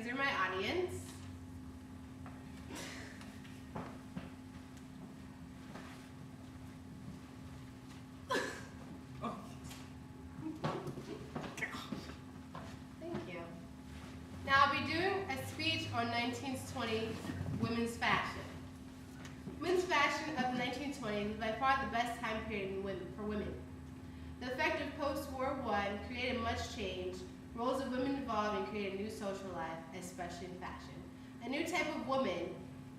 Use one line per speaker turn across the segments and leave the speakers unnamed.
these are my audience. Thank you. Now I'll be doing a speech on 1920s women's fashion. Women's fashion of the 1920s was by far the best time period for women. The effect of post-World War I created much change. Roles of women evolved and created a new social life, especially in fashion. A new type of woman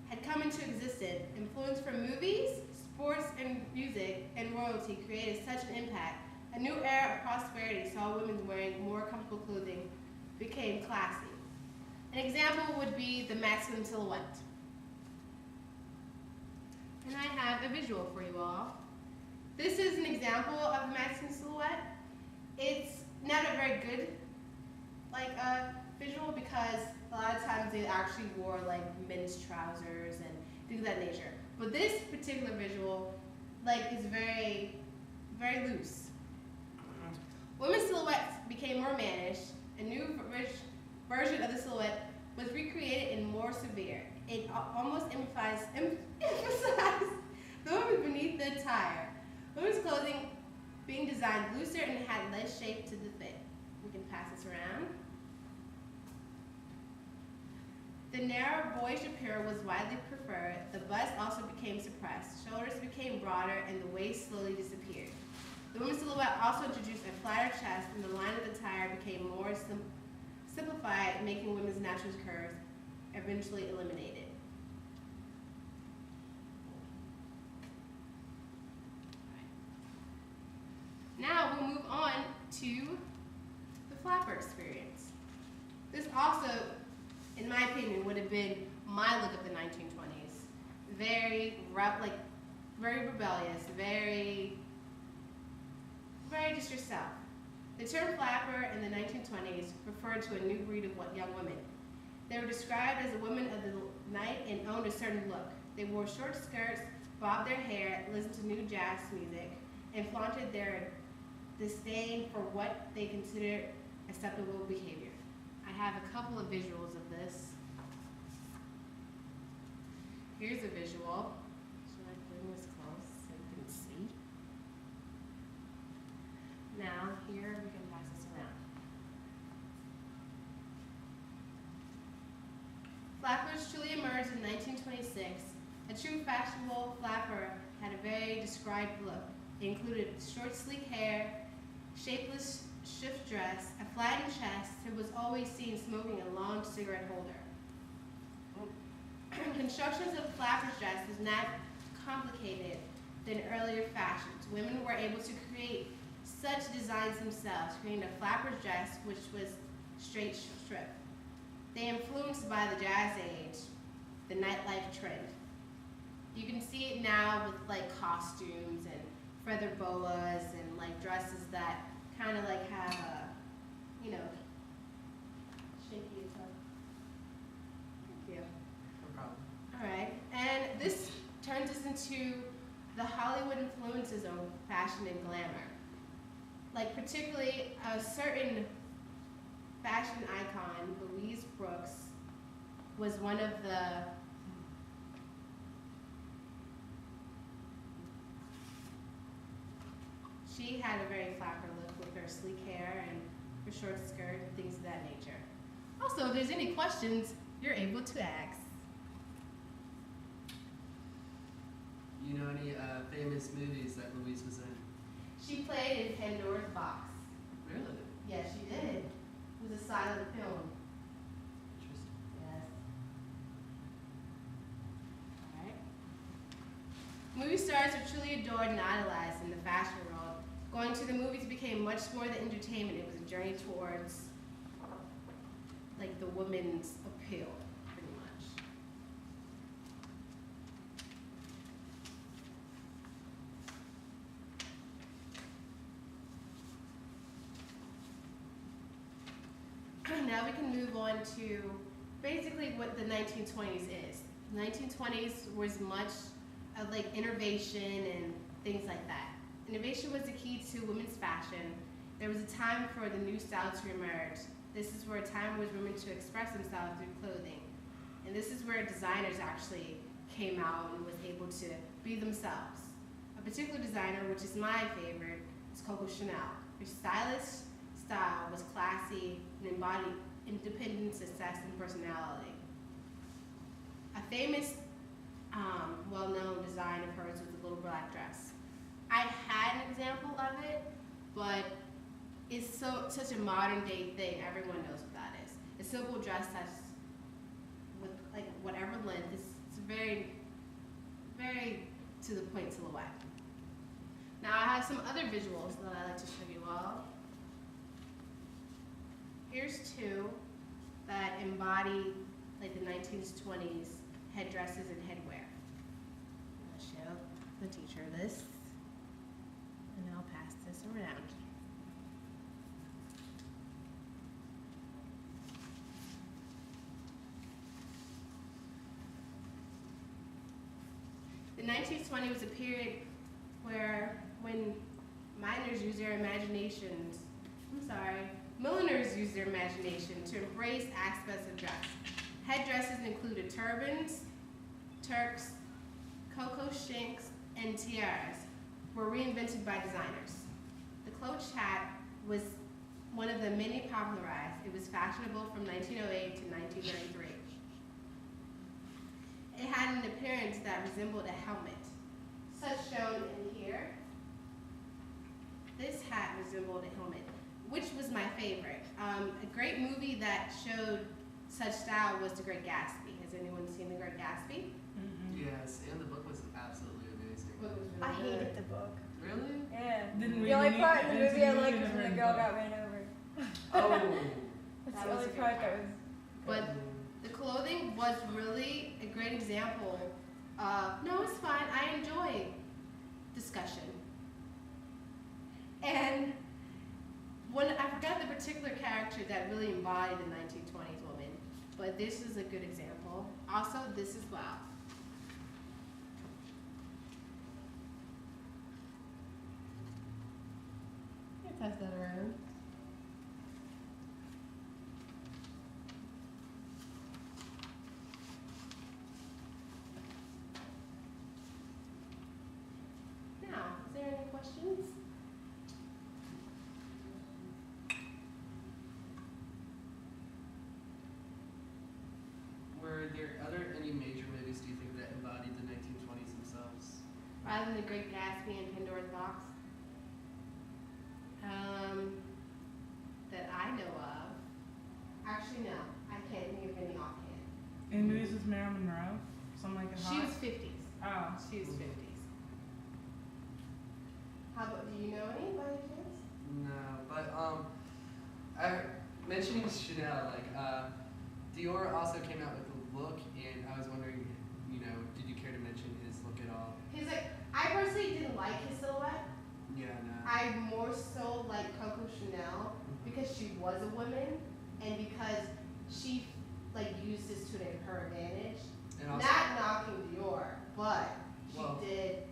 had come into existence. Influence from movies, sports, and music, and royalty created such an impact. A new era of prosperity saw women wearing more comfortable clothing became classy. An example would be the masculine silhouette. And I have a visual for you all. This is an example of a masculine silhouette. It's not a very good visual because a lot of times they actually wore like men's trousers and things of that nature. But this particular visual is very, very loose. Women's silhouettes became more mannish. A new version of the silhouette was recreated and more severe. It almost emphasized the woman beneath the attire. Women's clothing being designed looser and had less shape to the fit. We can pass this around. The narrow, boyish apparel was widely preferred. The bust also became suppressed. Shoulders became broader and the waist slowly disappeared. The women's silhouette also introduced a flatter chest and the line of the attire became more simplified, making women's natural curves eventually eliminated. Now we'll move on to the flapper experience. This also, in my opinion, would have been my look of the 1920s. Very rebellious, very just yourself. The term flapper in the 1920s referred to a new breed of young women. They were described as a woman of the night and owned a certain look. They wore short skirts, bobbed their hair, listened to new jazz music, and flaunted their disdain for what they considered acceptable behavior. I have a couple of visuals of this. Here's a visual. Should I bring this close so you can see? Now, here we can pass this around. Flappers truly emerged in 1926. A true fashionable flapper had a very described look. It included short, sleek hair, shapeless shift dress, a flattened chest, and was always seen smoking a long cigarette holder. Constructions of the flapper's dress was not complicated than earlier fashions. Women were able to create such designs themselves, creating a flapper's dress which was straight strip. They influenced by the jazz age, the nightlife trend. You can see it now with costumes and feather boas and dresses that kind of have a, shaky and tough. Thank you.
No problem.
All right, and this turns us into the Hollywood influences on fashion and glamour. Particularly a certain fashion icon, Louise Brooks, was one of the She had a very flapper look with her sleek hair and her short skirt and things of that nature. Also, if there's any questions, you're able to ask.
You know any famous movies that Louise was in?
She played in Pandora's Box.
Really?
Yes, she did. It was a silent film.
Interesting.
Yes. All right. Movie stars are truly adored and idolized in the fashion world. Going to the movies became much more than entertainment. It was a journey towards the woman's appeal, pretty much. Now we can move on to basically what the 1920s is. The 1920s was much of innovation and things like that. Innovation was the key to women's fashion. There was a time for the new style to emerge. This is where a time was women to express themselves through clothing. And this is where designers actually came out and was able to be themselves. A particular designer, which is my favorite, is Coco Chanel. Her stylish style was classy and embodied independent success and personality. A famous, well-known design of hers was the little black dress. I had an example of it, but it's such a modern day thing. Everyone knows what that is. A simple dress that's with like whatever length. It's very, very to the point silhouette. Now I have some other visuals that I like to show you all. Here's two that embody like the 1920s headdresses and headwear. I'll show the teacher this, and I'll pass this around. The 1920s was a period when milliners used their imaginations to embrace aspects of dress. Headdresses included turbans, turks, cocoa shanks, and tiaras were reinvented by designers. The cloche hat was one of the many popularized. It was fashionable from 1908 to 1933. It had an appearance that resembled a helmet, such shown in here. This hat resembled a helmet, which was my favorite. A great movie that showed such style was The Great Gatsby. Has anyone seen The Great Gatsby?
Mm-hmm.
Yes, and the book was absolutely amazing.
Book was really
I
good.
hated the book.
Really?
Yeah.
Didn't
The
read
only
any-
part in the
didn't
movie I
read
liked
any
was when the
of
girl
it.
got ran over.
Oh.
That's
That
the
was
only
a good
part that
part.
was.
But the clothing was really a great example of, no, it's fine, I enjoy discussion. And I forgot the particular character that really embodied the 1920s woman, but this is a good example. Also, this as well. Pass that around. Now, is there any questions?
Were there any major movies, do you think, that embodied the 1920s themselves?
Rather than The Great Gatsby and Pandora's Box? That I know of. Actually, no. I can't think of any offhand.
Any movies with Marilyn Monroe? Something like a
She
hot?
was 50s.
Oh.
She was 50s. How about, do you know any by any chance?
No, but mentioning Chanel, like Dior also came out with a look, and I was wondering, you know, did you care to mention his look at all?
He's like, I personally didn't like his silhouette.
Yeah, no.
I more so like Coco Chanel because she was a woman and because she like used this to her advantage.
And also,
Not knocking Dior, but she
Well,
did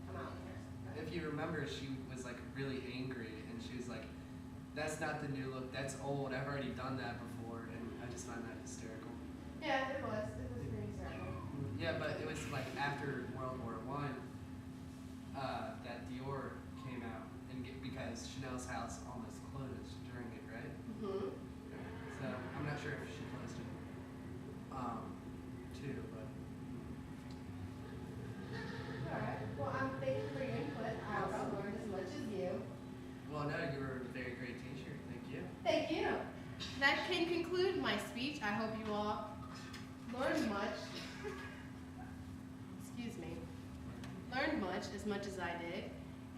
come out here.
if you remember, she was like really angry, and she was like, "That's not the new look. That's old. I've already done that before," and I just find that hysterical.
Yeah, it was. It was pretty terrible.
Yeah, but it was like after World War I that Dior came out, and because Chanel's house almost closed during it, right?
Mm-hmm.
So I'm not sure if she closed it too, but
All right. Well, thank you for your input. I also learned as much as you.
well, no, you were a very great teacher. Thank you.
Thank you. That can conclude my speech. I hope you all learned much. Excuse me. Learned much as I did.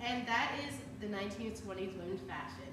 And that is the 1920s women's fashion.